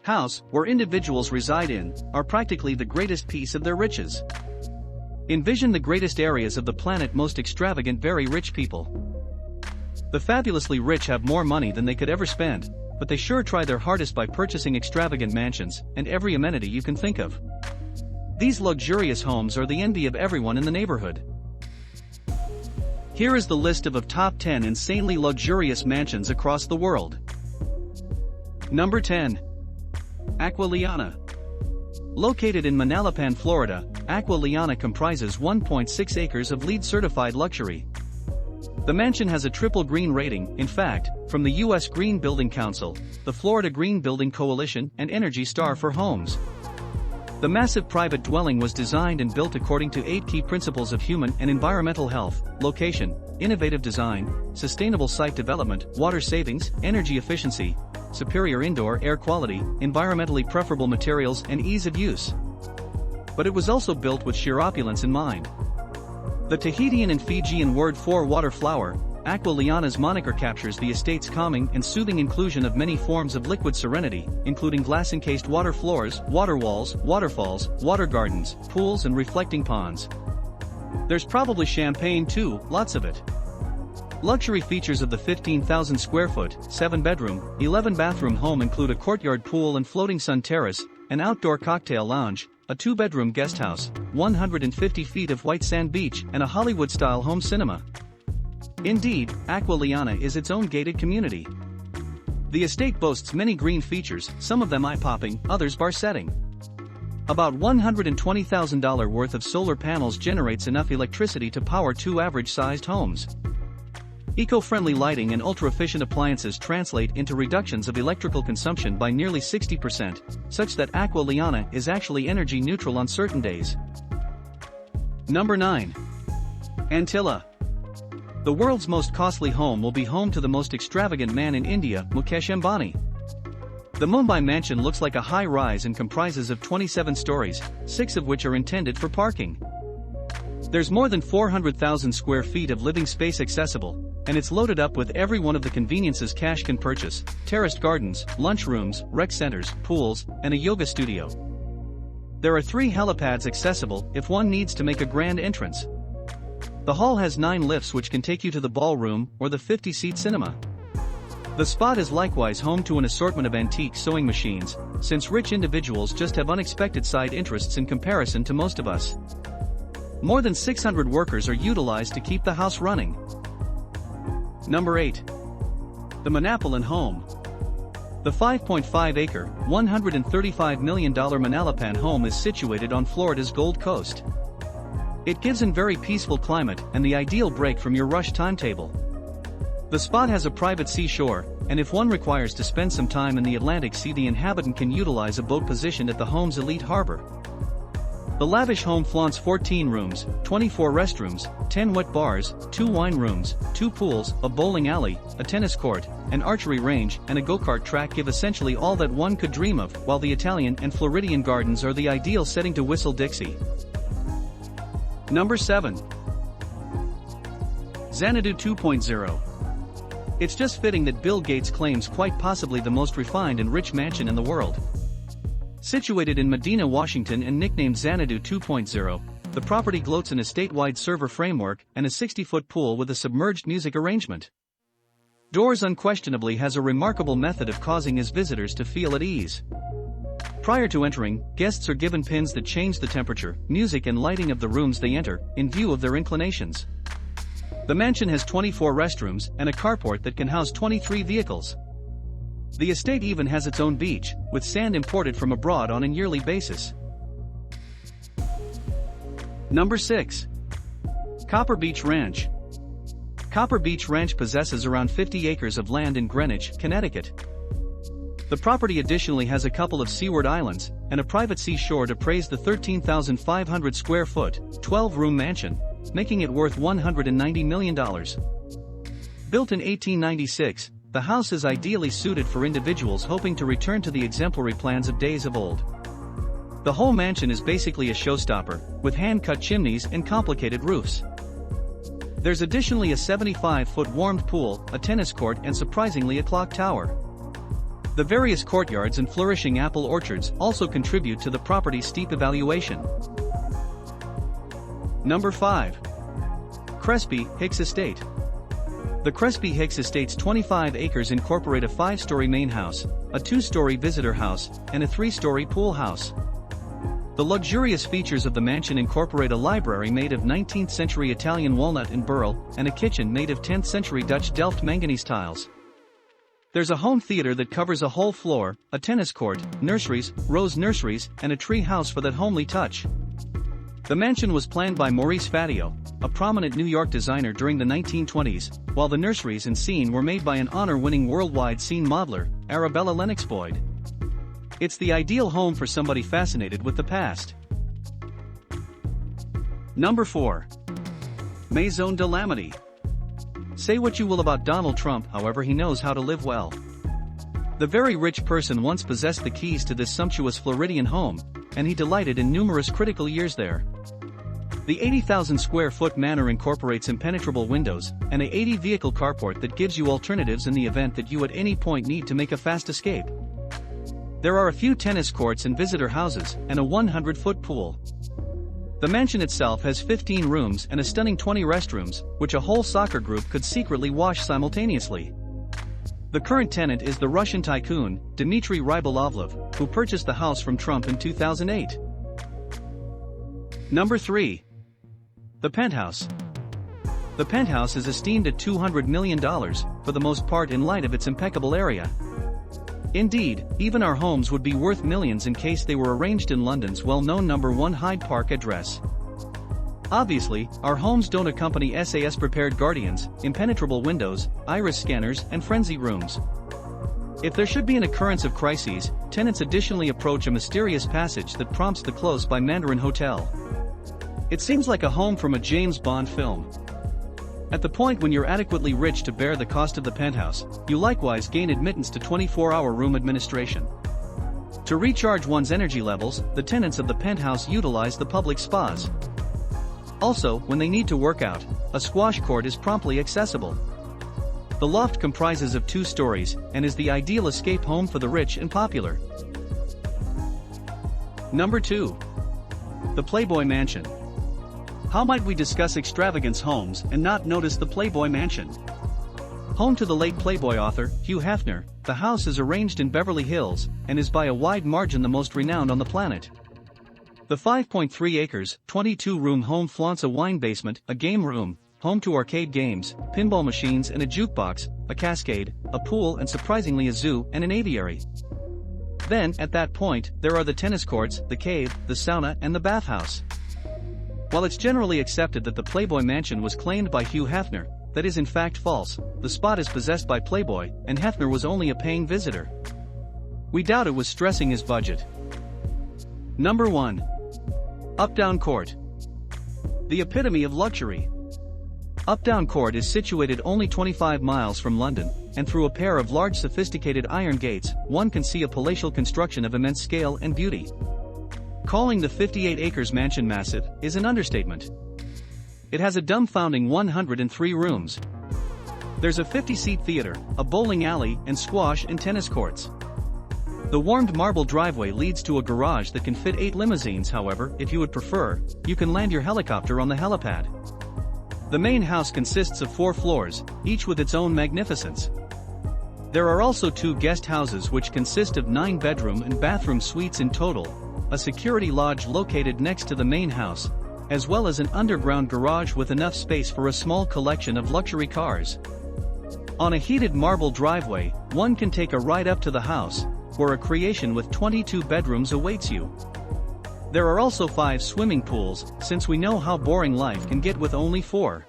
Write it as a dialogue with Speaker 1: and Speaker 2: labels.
Speaker 1: house, where individuals reside in, are practically the greatest piece of their riches. Envision the greatest areas of the planet, most extravagant, very rich people. The fabulously rich have more money than they could ever spend, but they sure try their hardest by purchasing extravagant mansions and every amenity you can think of. These luxurious homes are the envy of everyone in the neighborhood. Here is the list of top 10 insanely luxurious mansions across the world. Number 10. Aqualiana. Located in Manalapan, Florida, Aqualiana comprises 1.6 acres of LEED-certified luxury. The mansion has a triple green rating, in fact, from the U.S. Green Building Council, the Florida Green Building Coalition, and Energy Star for homes. The massive private dwelling was designed and built according to 8 key principles of human and environmental health: location, innovative design, sustainable site development, water savings, energy efficiency, superior indoor air quality, environmentally preferable materials, and ease of use. But it was also built with sheer opulence in mind. The Tahitian and Fijian word for water flower, Aqualiana's moniker captures the estate's calming and soothing inclusion of many forms of liquid serenity, including glass-encased water floors, water walls, waterfalls, water gardens, pools, and reflecting ponds. There's probably champagne too, lots of it. Luxury features of the 15,000 square foot, 7-bedroom, 11-bathroom home include a courtyard pool and floating sun terrace, an outdoor cocktail lounge, a 2-bedroom guest house, 150 feet of white sand beach, and a Hollywood-style home cinema. Indeed, Aqualiana is its own gated community. The estate boasts many green features, some of them eye-popping, others bar-setting. About $120,000 worth of solar panels generates enough electricity to power 2 average-sized homes. Eco-friendly lighting and ultra-efficient appliances translate into reductions of electrical consumption by nearly 60%, such that Aqualiana is actually energy neutral on certain days. Number 9. Antilla. The world's most costly home will be home to the most extravagant man in India, Mukesh Ambani. The Mumbai mansion looks like a high-rise and comprises of 27 stories, 6 of which are intended for parking. There's more than 400,000 square feet of living space accessible, and it's loaded up with every one of the conveniences cash can purchase: terraced gardens, lunch rooms, rec centers, pools, and a yoga studio. There are 3 helipads accessible if one needs to make a grand entrance. The hall has 9 lifts which can take you to the ballroom or the 50-seat cinema. The spot is likewise home to an assortment of antique sewing machines, since rich individuals just have unexpected side interests in comparison to most of us. More than 600 workers are utilized to keep the house running. Number 8. The Manalapan Home. The 5.5-acre, $135 million Manalapan home is situated on Florida's Gold Coast. It gives a very peaceful climate and the ideal break from your rush timetable. The spot has a private seashore, and if one requires to spend some time in the Atlantic Sea, the inhabitant can utilize a boat positioned at the home's elite harbor. The lavish home flaunts 14 rooms, 24 restrooms, 10 wet bars, 2 wine rooms, 2 pools, a bowling alley, a tennis court, an archery range, and a go-kart track give essentially all that one could dream of, while the Italian and Floridian gardens are the ideal setting to whistle Dixie. Number 7. Xanadu 2.0. It's just fitting that Bill Gates claims quite possibly the most refined and rich mansion in the world. Situated in Medina, Washington and nicknamed Xanadu 2.0, the property gloats in a statewide server framework and a 60-foot pool with a submerged music arrangement. Doors unquestionably has a remarkable method of causing his visitors to feel at ease. Prior to entering, guests are given pins that change the temperature, music and lighting of the rooms they enter, in view of their inclinations. The mansion has 24 restrooms and a carport that can house 23 vehicles. The estate even has its own beach, with sand imported from abroad on a yearly basis. Number 6. Copper Beach Ranch. Copper Beach Ranch possesses around 50 acres of land in Greenwich, Connecticut. The property additionally has a couple of seaward islands and a private seashore to praise the 13,500 square foot, 12-room mansion, making it worth $190 million. Built in 1896, the house is ideally suited for individuals hoping to return to the exemplary plans of days of old. The whole mansion is basically a showstopper, with hand-cut chimneys and complicated roofs. There's additionally a 75-foot warmed pool, a tennis court and surprisingly a clock tower. The various courtyards and flourishing apple orchards also contribute to the property's steep evaluation. Number 5. Crespi, Hicks Estate. The Crespi Hicks Estate's 25 acres incorporate a 5-story main house, a 2-story visitor house, and a 3-story pool house. The luxurious features of the mansion incorporate a library made of 19th-century Italian walnut and burl, and a kitchen made of 10th-century Dutch Delft manganese tiles. There's a home theater that covers a whole floor, a tennis court, nurseries, rose nurseries, and a tree house for that homely touch. The mansion was planned by Maurice Fatio, a prominent New York designer during the 1920s, while the nurseries and scene were made by an honor-winning worldwide scene modeler, Arabella Lennox Boyd. It's the ideal home for somebody fascinated with the past. Number 4. Maison Dalamity. Say what you will about Donald Trump, however, he knows how to live well. The very rich person once possessed the keys to this sumptuous Floridian home, and he delighted in numerous critical years there. The 80,000 square foot manor incorporates impenetrable windows and a 80-vehicle carport that gives you alternatives in the event that you at any point need to make a fast escape. There are a few tennis courts and visitor houses, and a 100-foot pool. The mansion itself has 15 rooms and a stunning 20 restrooms, which a whole soccer group could secretly wash simultaneously. The current tenant is the Russian tycoon, Dmitry Rybolovlev, who purchased the house from Trump in 2008. Number 3. The Penthouse. The Penthouse is esteemed at $200 million, for the most part in light of its impeccable area. Indeed, even our homes would be worth millions in case they were arranged in London's well-known number 1 Hyde Park address. Obviously, our homes don't accompany SAS-prepared guardians, impenetrable windows, iris scanners, and frenzy rooms. If there should be an occurrence of crises, tenants additionally approach a mysterious passage that prompts the close by Mandarin Hotel. It seems like a home from a James Bond film. At the point when you're adequately rich to bear the cost of the penthouse, you likewise gain admittance to 24-hour room administration. To recharge one's energy levels, the tenants of the penthouse utilize the public spas. Also, when they need to work out, a squash court is promptly accessible. The loft comprises of 2 stories, and is the ideal escape home for the rich and popular. Number 2. The Playboy Mansion. How might we discuss extravagance homes and not notice the Playboy Mansion? Home to the late Playboy author, Hugh Hefner, the house is arranged in Beverly Hills, and is by a wide margin the most renowned on the planet. The 5.3 acres, 22-room home flaunts a wine basement, a game room, home to arcade games, pinball machines and a jukebox, a cascade, a pool and surprisingly a zoo and an aviary. Then, at that point, there are the tennis courts, the cave, the sauna and the bathhouse. While it's generally accepted that the Playboy Mansion was claimed by Hugh Hefner, that is in fact false. The spot is possessed by Playboy, and Hefner was only a paying visitor. We doubt it was stressing his budget. Number 1. Updown Court. The epitome of luxury. Updown Court is situated only 25 miles from London, and through a pair of large sophisticated iron gates, one can see a palatial construction of immense scale and beauty. Calling the 58 acres mansion massive is an understatement. It has a dumbfounding 103 rooms. There's a 50-seat theater, a bowling alley, and squash and tennis courts. The warmed marble driveway leads to a garage that can fit 8 limousines. However, if you would prefer, you can land your helicopter on the helipad. The main house consists of 4 floors, each with its own magnificence. There are also 2 guest houses which consist of 9 bedroom and bathroom suites in total, a security lodge located next to the main house, as well as an underground garage with enough space for a small collection of luxury cars. On a heated marble driveway, one can take a ride up to the house, where a creation with 22 bedrooms awaits you. There are also 5 swimming pools, since we know how boring life can get with only 4.